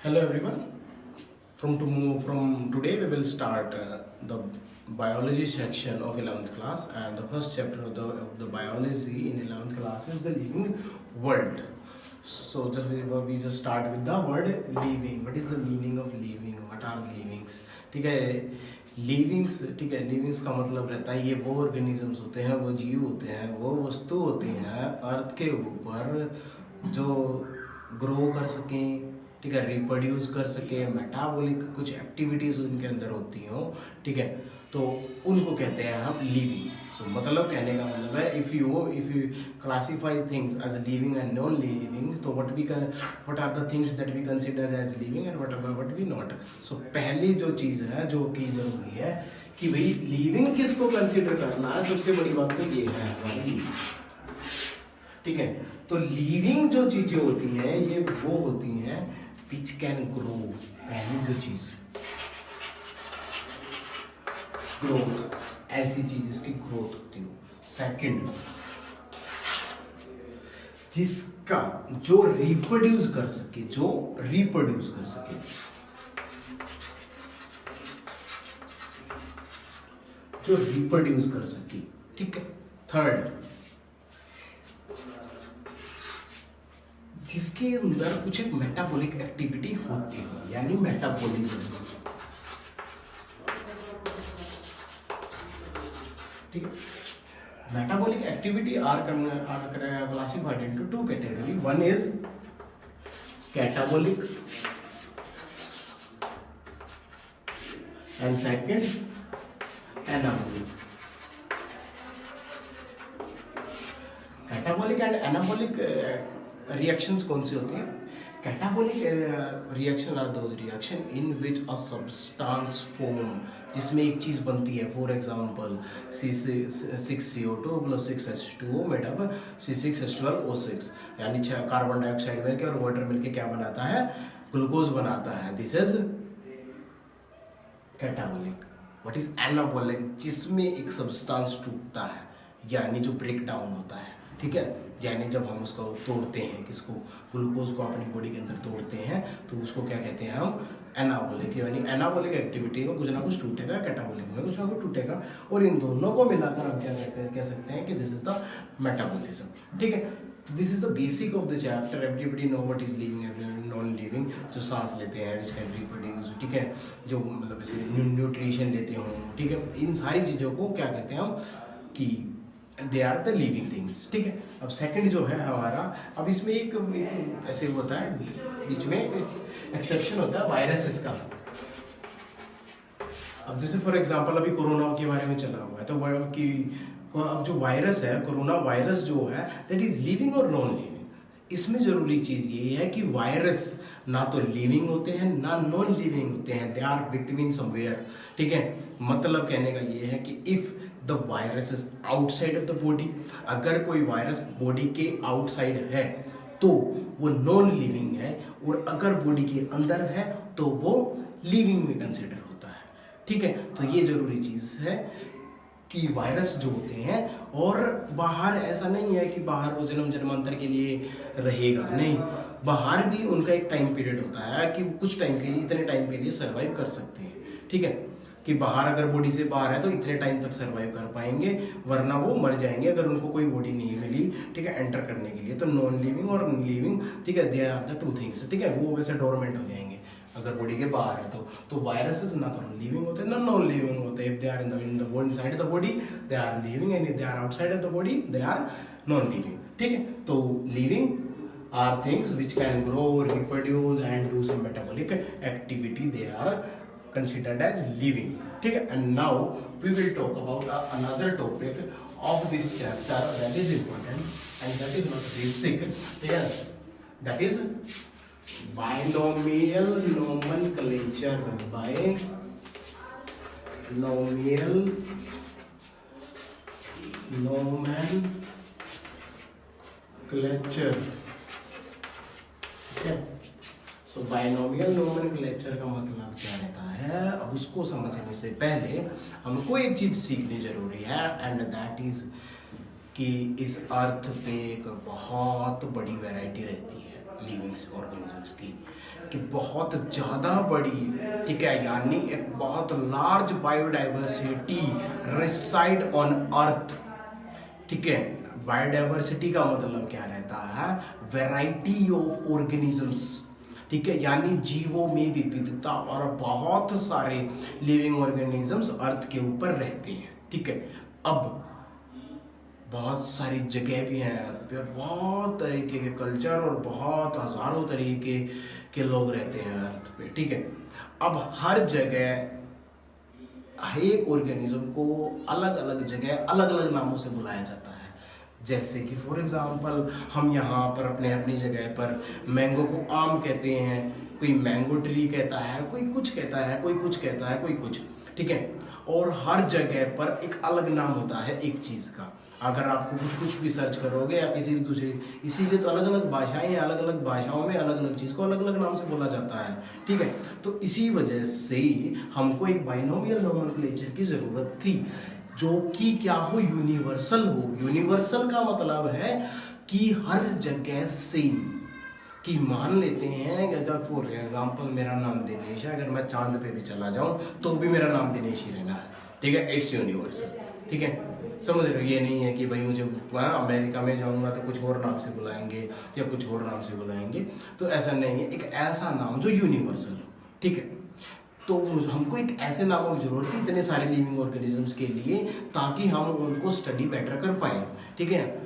Hello everyone. From today we will start the biology section of 11th class, and the first chapter of the biology in 11th class is the living world. So we just start with the word living. What is the meaning of living? What are livings? ठीक है, livings, ठीक है, livings का मतलब रहता है ये वो ऑर्गेनिजम्स होते हैं, वो जीव होते हैं, वो वस्तु होती हैं अर्थ के ऊपर जो ग्रो कर सकें, ठीक है, रिप्रोड्यूस कर सके, मेटाबॉलिक कुछ एक्टिविटीज उनके अंदर होती हो, ठीक है, तो उनको कहते हैं हम लिविंग। तो मतलब कहने का मतलब है if you classify things as living and non living, तो what are the things that we consider as living and what we not. So पहली जो चीज है जो कि जरूरी है कि भाई लिविंग किसको कंसिडर करना है, सबसे बड़ी बात तो ये है हमारी, ठीक है। तो लिविंग जो चीजें होती हैं ये वो होती हैं विच कैन ग्रो। पहली जो चीज ग्रोथ, ऐसी चीज जिसकी ग्रोथ होती हो। सेकंड, जिसका जो रिप्रोड्यूस कर सके, जो रिप्रोड्यूस कर सके, जो रिप्रोड्यूस कर सके, ठीक है। थर्ड, जिसके अंदर कुछ एक मेटाबॉलिक एक्टिविटी होती है, यानी मेटाबॉलिज्म, ठीक है। Metabolic activity are classified into two category. One is catabolic and second anabolic. Catabolic and anabolic reactions कौन सी होती है? Catabolic reaction are those reaction in which a substance form, जिसमें एक चीज बनती है। For example C6CO2 + 6H2O made up C6H12O6, यानी 6 कार्बन डाइऑक्साइड मिलके और वाटर मिलके क्या बनाता है? ग्लूकोज बनाता है। This is catabolic. What is anabolic? जिसमें एक सब्सटेंस टूटता है, यानी जो ब्रेक डाउन होता है, ठीक है, यानी जब हम उसको तोड़ते हैं, किसको? ग्लूकोज को अपनी बॉडी के अंदर तोड़ते हैं, तो उसको क्या कहते हैं हम? एनाबॉलिक। यानी एनाबॉलिक एक्टिविटी में कुछ ना कुछ टूटेगा, कैटाबॉलिक में कुछ ना कुछ टूटेगा, और इन दोनों को मिलाकर हम क्या कह सकते हैं कि दिस इज द मेटाबॉलिज्म, ठीक है। This is the basic of the chapter. Everybody know what is living and non living. जो सांस लेते हैं, विच कैन रिप्रोड्यूस, ठीक है, जो मतलब इसे न्यूट्रिशन लेते हो, ठीक है, इन सारी चीज़ों को क्या कहते हैं हम कि they are the living things, ठीक है। अब सेकंड जो है हमारा, अब इसमें एक ऐसे होता है, बीच में एक्सेप्शन होता है वायरसेस का। अब जैसे फॉर एग्जांपल अभी कोरोना के बारे में चला हुआ है, तो कि अब जो वायरस है, कोरोना वायरस जो है, दैट इज लिविंग और नॉन लिविंग। इसमें जरूरी चीज ये है कि वायरस ना तो लिविंग होते हैं ना नॉन लिविंग होते हैं, दे आर बिटवीन समवेयर, ठीक है। मतलब कहने का ये है कि if the virus is outside of the body, अगर कोई वायरस बॉडी के आउटसाइड है तो वो नॉन लिविंग है, और अगर बॉडी के अंदर है तो वो लिविंग में कंसिडर होता है, ठीक है। तो ये जरूरी चीज है कि वायरस जो होते हैं, और बाहर ऐसा नहीं है कि बाहर वो जन्म जन्मांतर के लिए रहेगा, नहीं, बाहर भी उनका एक टाइम पीरियड होता है कि कुछ टाइम के लिए, इतने टाइम के लिए सर्वाइव कर सकते हैं, ठीक है, कि बाहर अगर बॉडी से बाहर है तो इतने टाइम तक सर्वाइव कर पाएंगे, वरना वो मर जाएंगे अगर उनको कोई बॉडी नहीं मिली, ठीक है, एंटर करने के लिए। तो नॉन लिविंग और लिविंग, ठीक है, they are the two things, ठीक है, वो वैसे डोरमेंट हो जाएंगे अगर बॉडी के बाहर है तो वायरसेस ना तो लिविंग होते हैं ना नॉन लिविंग होते हैं। If they are in the body, inside the body, they are living, and if they are outside of the body, they are non living, ठीक है। तो living are things which can grow, reproduce and do some metabolic activity, they are considered as living, ठीक है। And now we will talk about another topic of this chapter that is important and that is not basic, yes, that is binomial nomenclature. Binomial nomenclature, okay. तो binomial nomenclature का मतलब क्या रहता है, अब उसको समझने से पहले हमको एक चीज सीखनी जरूरी है, एंड दैट इज कि इस अर्थ पे एक बहुत बड़ी वैरायटी रहती है लिविंग ऑर्गेनिजम्स उसकी, कि बहुत ज़्यादा बड़ी, ठीक है, यानी एक बहुत large biodiversity reside on earth, ठीक है। बायोडाइवर्सिटी का मतलब क्या रहता है, वैरायटी ऑफ ऑर्गेनिजम्स, ठीक है, यानी जीवों में विविधता, और बहुत सारे लिविंग ऑर्गेनिजम्स अर्थ के ऊपर रहते हैं, ठीक है। अब बहुत सारी जगह भी हैं, बहुत तरीके के कल्चर और बहुत हजारों तरीके के लोग रहते हैं अर्थ पे, ठीक है। अब हर जगह एक ऑर्गेनिज्म को अलग अलग जगह अलग अलग नामों से बुलाया जाता है। जैसे कि फॉर एग्जांपल हम यहाँ पर अपने अपनी जगह पर मैंगो को आम कहते हैं, कोई मैंगो ट्री कहता है, कोई कुछ कहता है, कोई कुछ कहता है, कोई कुछ, ठीक है। और हर जगह पर एक अलग नाम होता है एक चीज़ का। अगर आपको कुछ भी सर्च करोगे या किसी भी दूसरी, इसीलिए तो अलग अलग भाषाएं हैं, अलग अलग भाषाओं में अलग अलग चीज़ को अलग अलग नाम से बोला जाता है, ठीक है। तो इसी वजह से हमको एक बाइनोमियल नोमेनक्लेचर की ज़रूरत थी, जो कि क्या हो, यूनिवर्सल हो। यूनिवर्सल का मतलब है कि हर जगह सेम, कि मान लेते हैं कि अगर फॉर एग्जाम्पल मेरा नाम दिनेश है, अगर मैं चांद पे भी चला जाऊं तो भी मेरा नाम दिनेश ही रहना है, ठीक है। इट्स यूनिवर्सल, ठीक है, समझ रहे हो। ये नहीं है कि भाई मुझे अमेरिका में जाऊंगा तो कुछ और नाम से बुलाएंगे या कुछ और नाम से बुलाएंगे, तो ऐसा नहीं है। एक ऐसा नाम जो यूनिवर्सल हो, ठीक है। तो हमको एक ऐसे नामों की जरूरत है इतने सारे लिविंग ऑर्गेनिजम्स के लिए, ताकि हम उनको स्टडी बेटर कर पाए, ठीक है।